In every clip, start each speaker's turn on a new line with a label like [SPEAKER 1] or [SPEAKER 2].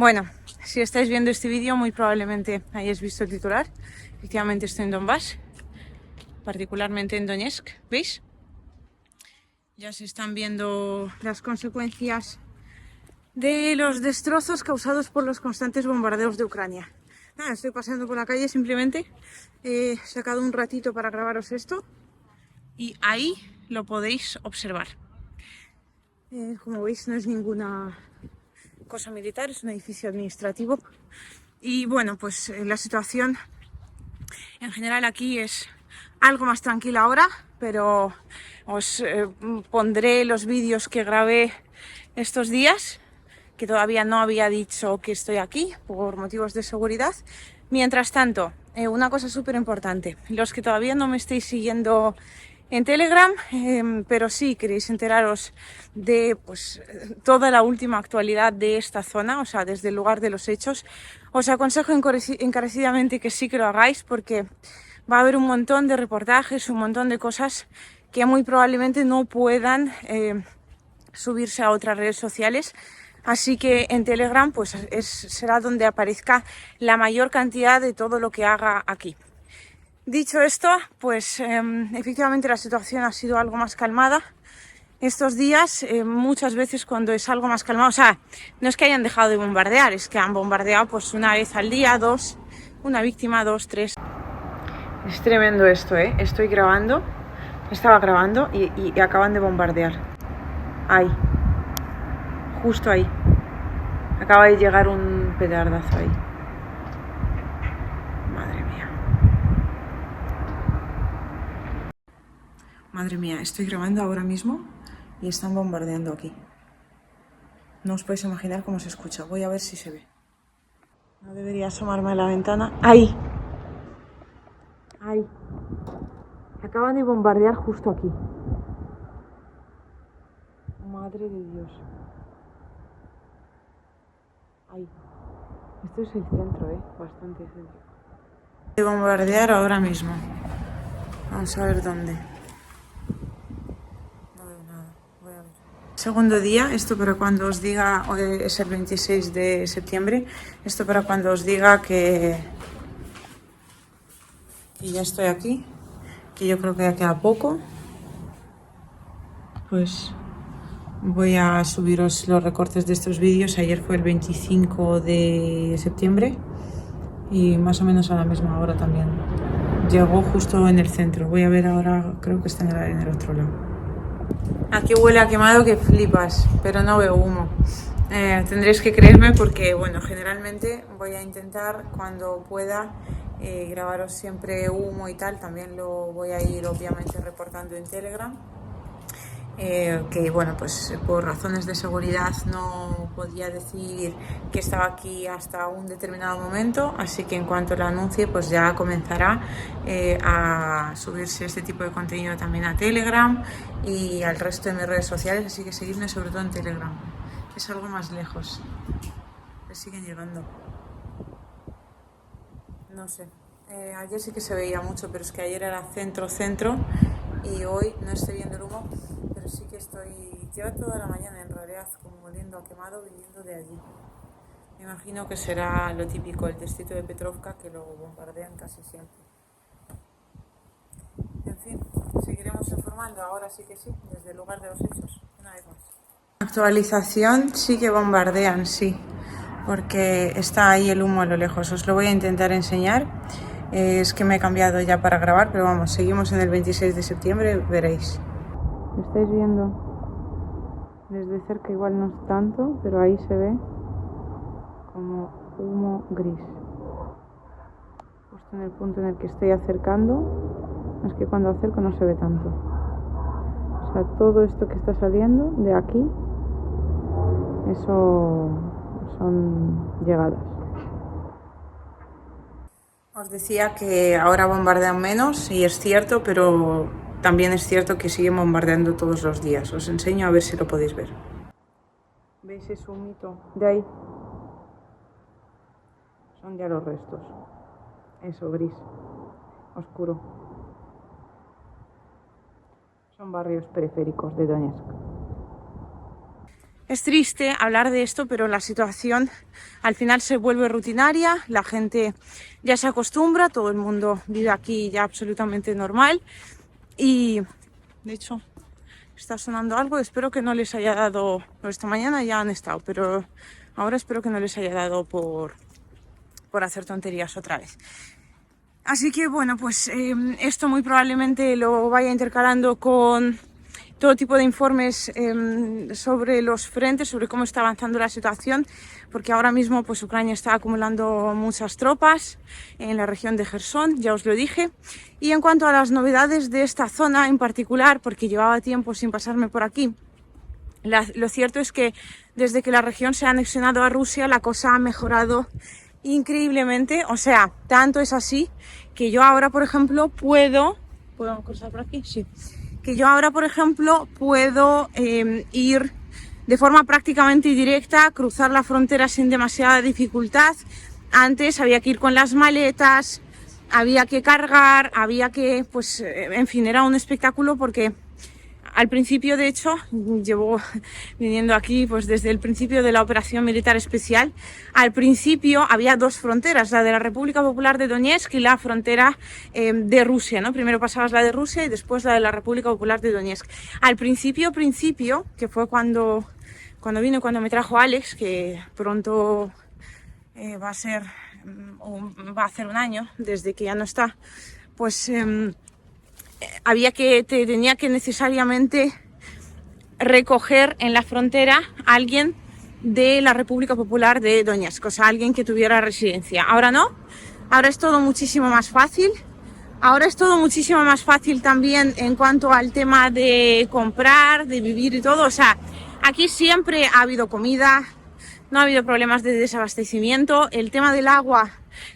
[SPEAKER 1] Bueno, si estáis viendo este vídeo, muy probablemente hayáis visto el titular. Efectivamente estoy en Donbass, particularmente en Donetsk, ¿veis? Ya se están viendo las consecuencias de los destrozos causados por los constantes bombardeos de Ucrania. Nada, estoy paseando por la calle, simplemente he sacado un ratito para grabaros esto y ahí lo podéis observar. Como veis, no es ninguna cosa militar, es un edificio administrativo. Y bueno, pues la situación en general aquí es algo más tranquila ahora, pero os pondré los vídeos que grabé estos días, que todavía no había dicho que estoy aquí por motivos de seguridad. Mientras tanto, una cosa súper importante, los que todavía no me estéis siguiendo en Telegram, pero sí queréis enteraros de toda la última actualidad de esta zona, o sea, desde el lugar de los hechos, os aconsejo encarecidamente que sí que lo hagáis, porque va a haber un montón de reportajes, un montón de cosas que muy probablemente no puedan subirse a otras redes sociales. Así que en Telegram pues será donde aparezca la mayor cantidad de todo lo que haga aquí. Dicho esto, pues efectivamente la situación ha sido algo más calmada estos días. Muchas veces cuando es algo más calmado, o sea, no es que hayan dejado de bombardear, es que han bombardeado pues una vez al día, dos, una víctima, dos, tres. Es tremendo esto, ¿eh? Estoy grabando, estaba grabando y acaban de bombardear. Ahí, justo ahí. Acaba de llegar un petardazo ahí. Madre mía. Madre mía, estoy grabando ahora mismo y están bombardeando aquí. No os podéis imaginar cómo se escucha. Voy a ver si se ve. No debería asomarme a la ventana. ¡Ahí! ¡Ahí! Acaban de bombardear justo aquí. Madre de Dios. Ahí. Esto es el centro, bastante centro. De bombardear ahora mismo. Vamos a ver dónde. No veo nada. Voy a ver. Segundo día, esto para cuando os diga, hoy es el 26 de septiembre, esto para cuando os diga que ya estoy aquí, que yo creo que ya queda poco, pues voy a subiros los recortes de estos vídeos. Ayer fue el 25 de septiembre y más o menos a la misma hora también. Llegó justo en el centro. Voy a ver ahora, creo que está en el otro lado. Aquí huele a quemado que flipas, pero no veo humo. Tendréis que creerme porque, bueno, generalmente voy a intentar cuando pueda grabaros siempre humo y tal. También lo voy a ir obviamente reportando en Telegram. Que bueno, pues por razones de seguridad no podía decir que estaba aquí hasta un determinado momento, así que en cuanto lo anuncie pues ya comenzará a subirse este tipo de contenido también a Telegram y al resto de mis redes sociales, así que seguidme sobre todo en Telegram. Es algo más lejos, me siguen llegando, no sé. Ayer sí que se veía mucho, pero es que ayer era centro y hoy no estoy viendo el humo, pero sí que lleva toda la mañana en realidad como oliendo a quemado viniendo de allí. Me imagino que será lo típico, el distrito de Petrovka, que lo bombardean casi siempre. En fin, seguiremos informando, ahora sí que sí, desde el lugar de los hechos, una vez más. Actualización, sí que bombardean, sí, porque está ahí el humo a lo lejos. Os lo voy a intentar enseñar. Es que me he cambiado ya para grabar, pero vamos, seguimos en el 26 de septiembre, veréis. ¿Lo estáis viendo? Desde cerca igual no es tanto, pero ahí se ve como humo gris. Justo en el punto en el que estoy acercando, es que cuando acerco no se ve tanto. O sea, todo esto que está saliendo de aquí, eso son llegadas. Os decía que ahora bombardean menos y es cierto, pero también es cierto que siguen bombardeando todos los días. Os enseño a ver si lo podéis ver. ¿Veis ese humito de ahí? Son ya los restos. Eso, gris, oscuro. Son barrios periféricos de Donetsk. Es triste hablar de esto, pero la situación al final se vuelve rutinaria, la gente ya se acostumbra, todo el mundo vive aquí ya absolutamente normal y de hecho está sonando algo, espero que no les haya dado, esta mañana ya han estado, pero ahora espero que no les haya dado por hacer tonterías otra vez. Así que bueno, pues esto muy probablemente lo vaya intercalando con todo tipo de informes sobre los frentes, sobre cómo está avanzando la situación, porque ahora mismo pues Ucrania está acumulando muchas tropas en la región de Jersón, ya os lo dije. Y en cuanto a las novedades de esta zona en particular, porque llevaba tiempo sin pasarme por aquí, lo cierto es que desde que la región se ha anexionado a Rusia, la cosa ha mejorado increíblemente. O sea, tanto es así que yo ahora, por ejemplo, ¿puedo cruzar por aquí? Sí. Que yo ahora, por ejemplo, puedo ir de forma prácticamente directa, cruzar la frontera sin demasiada dificultad. Antes había que ir con las maletas, había que cargar, había que, pues, en fin, era un espectáculo porque al principio, de hecho, llevo viniendo aquí pues desde el principio de la operación militar especial. Al principio había dos fronteras, la de la República Popular de Donetsk y la frontera de Rusia, ¿no? Primero pasabas la de Rusia y después la de la República Popular de Donetsk. Al principio, que fue cuando vino, cuando me trajo Alex, que pronto va a hacer un año desde que ya no está, pues tenía que necesariamente recoger en la frontera a alguien de la República Popular de Donetsk, o sea, alguien que tuviera residencia. Ahora no, ahora es todo muchísimo más fácil. Ahora es todo muchísimo más fácil también en cuanto al tema de comprar, de vivir y todo. O sea, aquí siempre ha habido comida, no ha habido problemas de desabastecimiento. El tema del agua,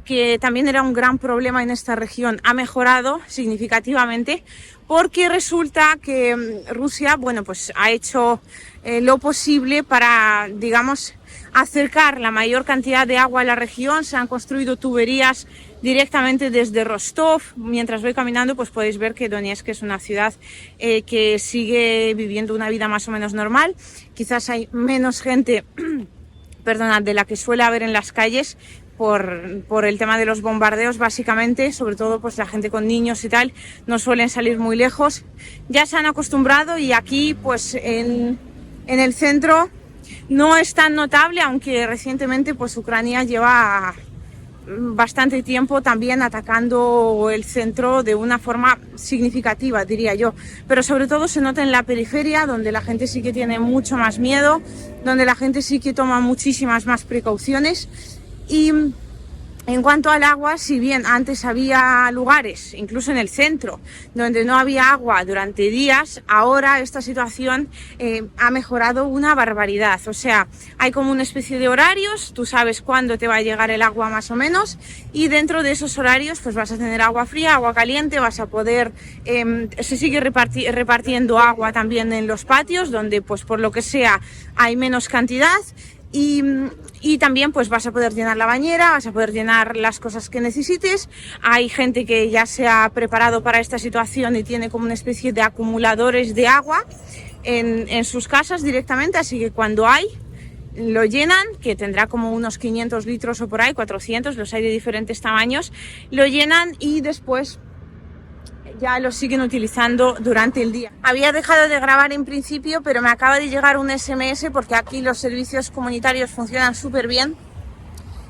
[SPEAKER 1] que también era un gran problema en esta región, ha mejorado significativamente porque resulta que Rusia, bueno, pues ha hecho lo posible para, digamos, acercar la mayor cantidad de agua a la región. Se han construido tuberías directamente desde Rostov. Mientras voy caminando, pues podéis ver que Donetsk es una ciudad que sigue viviendo una vida más o menos normal. Quizás hay menos gente de la que suele haber en las calles por el tema de los bombardeos, básicamente, sobre todo pues la gente con niños y tal, no suelen salir muy lejos. Ya se han acostumbrado y aquí pues en el centro no es tan notable, aunque recientemente pues Ucrania lleva bastante tiempo también atacando el centro de una forma significativa, diría yo, pero sobre todo se nota en la periferia, donde la gente sí que tiene mucho más miedo, donde la gente sí que toma muchísimas más precauciones. Y en cuanto al agua, si bien antes había lugares, incluso en el centro, donde no había agua durante días, ahora esta situación ha mejorado una barbaridad. O sea, hay como una especie de horarios, tú sabes cuándo te va a llegar el agua más o menos, y dentro de esos horarios pues vas a tener agua fría, agua caliente, vas a poder, se sigue repartiendo agua también en los patios, donde pues por lo que sea hay menos cantidad. Y también pues vas a poder llenar la bañera, vas a poder llenar las cosas que necesites. Hay gente que ya se ha preparado para esta situación y tiene como una especie de acumuladores de agua en sus casas directamente, así que cuando hay, lo llenan, que tendrá como unos 500 litros o por ahí, 400, los hay de diferentes tamaños, lo llenan y después ya lo siguen utilizando durante el día. Había dejado de grabar en principio, pero me acaba de llegar un SMS porque aquí los servicios comunitarios funcionan súper bien.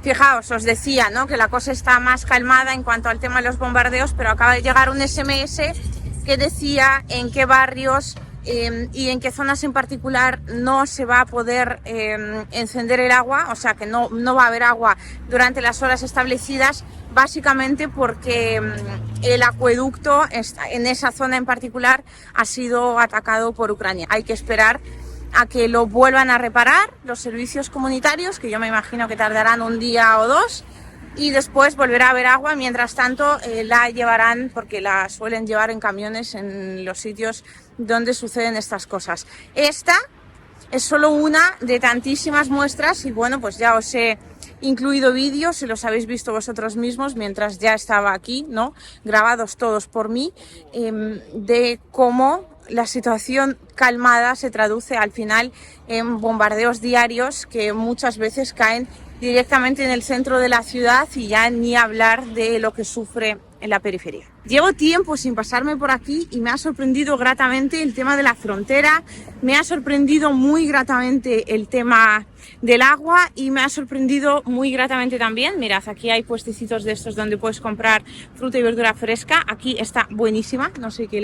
[SPEAKER 1] Fijaos, os decía, ¿no?, que la cosa está más calmada en cuanto al tema de los bombardeos, pero acaba de llegar un SMS que decía en qué barrios y en qué zonas en particular no se va a poder encender el agua, o sea que no va a haber agua durante las horas establecidas, básicamente porque el acueducto en esa zona en particular ha sido atacado por Ucrania. Hay que esperar a que lo vuelvan a reparar los servicios comunitarios, que yo me imagino que tardarán un día o dos, y después volverá a haber agua. Mientras tanto la llevarán, porque la suelen llevar en camiones en los sitios donde suceden estas cosas. Esta es solo una de tantísimas muestras y bueno, pues ya os he incluido vídeos, si los habéis visto vosotros mismos mientras ya estaba aquí, ¿no?, grabados todos por mí, de cómo la situación calmada se traduce al final en bombardeos diarios que muchas veces caen directamente en el centro de la ciudad y ya ni hablar de lo que sufre en la periferia. Llevo tiempo sin pasarme por aquí y me ha sorprendido gratamente el tema de la frontera, me ha sorprendido muy gratamente el tema del agua y me ha sorprendido muy gratamente también, mirad, aquí hay puestecitos de estos donde puedes comprar fruta y verdura fresca, aquí está buenísima, no sé qué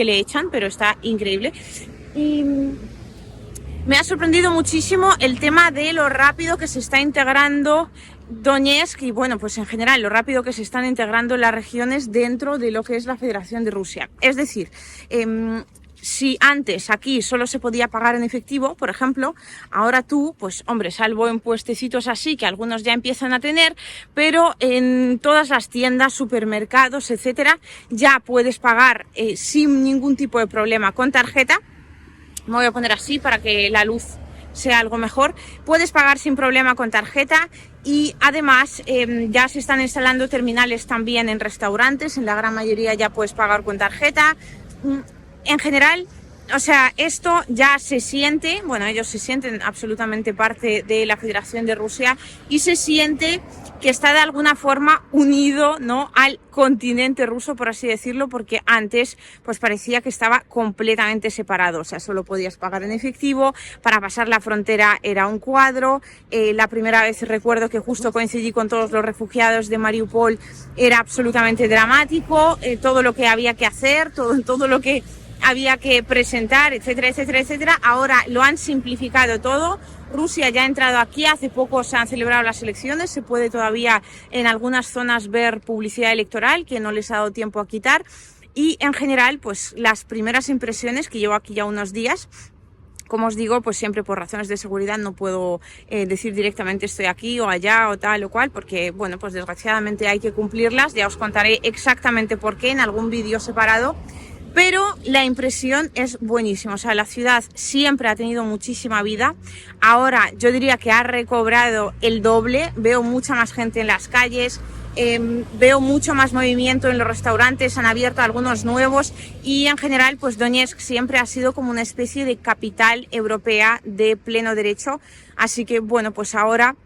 [SPEAKER 1] le echan, pero está increíble. Y me ha sorprendido muchísimo el tema de lo rápido que se está integrando Donetsk y bueno, pues en general lo rápido que se están integrando las regiones dentro de lo que es la Federación de Rusia. Es decir, si antes aquí solo se podía pagar en efectivo, por ejemplo, ahora tú, pues hombre, salvo en puestecitos así que algunos ya empiezan a tener, pero en todas las tiendas, supermercados, etcétera, ya puedes pagar sin ningún tipo de problema con tarjeta. Me voy a poner así para que la luz sea algo mejor. Puedes pagar sin problema con tarjeta y además ya se están instalando terminales también en restaurantes. En la gran mayoría ya puedes pagar con tarjeta. En general, o sea, esto ya se siente, bueno, ellos se sienten absolutamente parte de la Federación de Rusia y se siente que está de alguna forma unido, ¿no?, al continente ruso, por así decirlo, porque antes pues parecía que estaba completamente separado, o sea, solo podías pagar en efectivo, para pasar la frontera era un cuadro, la primera vez recuerdo que justo coincidí con todos los refugiados de Mariupol, era absolutamente dramático, todo lo que había que hacer, todo lo que había que presentar, etcétera, etcétera, etcétera. Ahora lo han simplificado todo. Rusia ya ha entrado aquí, hace poco se han celebrado las elecciones, se puede todavía en algunas zonas ver publicidad electoral que no les ha dado tiempo a quitar y en general pues las primeras impresiones, que llevo aquí ya unos días, como os digo, pues siempre por razones de seguridad no puedo decir directamente estoy aquí o allá o tal o cual, porque bueno, pues desgraciadamente hay que cumplirlas, ya os contaré exactamente por qué en algún vídeo separado. Pero la impresión es buenísima, o sea, la ciudad siempre ha tenido muchísima vida, ahora yo diría que ha recobrado el doble, veo mucha más gente en las calles, veo mucho más movimiento en los restaurantes, han abierto algunos nuevos y en general pues Donetsk siempre ha sido como una especie de capital europea de pleno derecho, así que bueno, pues ahora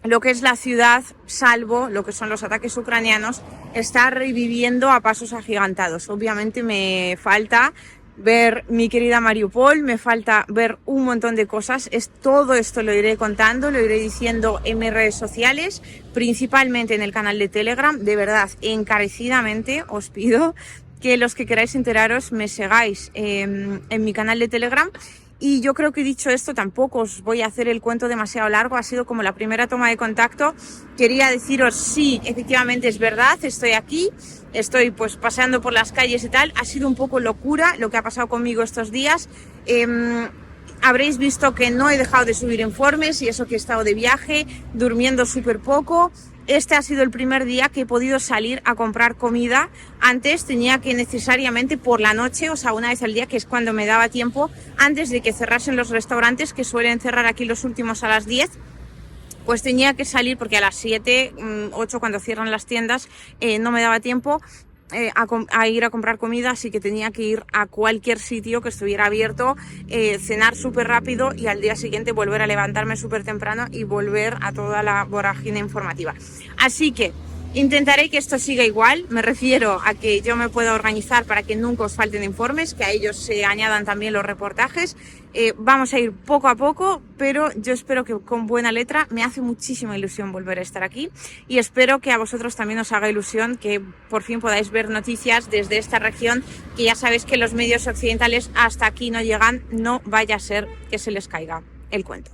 [SPEAKER 1] lo que es la ciudad, salvo lo que son los ataques ucranianos, está reviviendo a pasos agigantados. Obviamente me falta ver mi querida Mariupol, me falta ver un montón de cosas. Todo esto lo iré contando, lo iré diciendo en mis redes sociales, principalmente en el canal de Telegram. De verdad, encarecidamente os pido que los que queráis enteraros me sigáis en mi canal de Telegram. Y yo creo que dicho esto tampoco os voy a hacer el cuento demasiado largo, ha sido como la primera toma de contacto. Quería deciros, sí, efectivamente es verdad, estoy aquí, estoy pues paseando por las calles y tal, ha sido un poco locura lo que ha pasado conmigo estos días. Habréis visto que no he dejado de subir informes y eso que he estado de viaje, durmiendo súper poco. Este ha sido el primer día que he podido salir a comprar comida. Antes tenía que necesariamente por la noche, o sea, una vez al día, que es cuando me daba tiempo, antes de que cerrasen los restaurantes, que suelen cerrar aquí los últimos a las 10, pues tenía que salir porque a las 7, 8 cuando cierran las tiendas no me daba tiempo a ir a comprar comida, así que tenía que ir a cualquier sitio que estuviera abierto, cenar súper rápido y al día siguiente volver a levantarme súper temprano y volver a toda la vorágine informativa. Así que intentaré que esto siga igual, me refiero a que yo me pueda organizar para que nunca os falten informes, que a ellos se añadan también los reportajes. Vamos a ir poco a poco, pero yo espero que con buena letra. Me hace muchísima ilusión volver a estar aquí y espero que a vosotros también os haga ilusión que por fin podáis ver noticias desde esta región, que ya sabéis que los medios occidentales hasta aquí no llegan, no vaya a ser que se les caiga el cuento.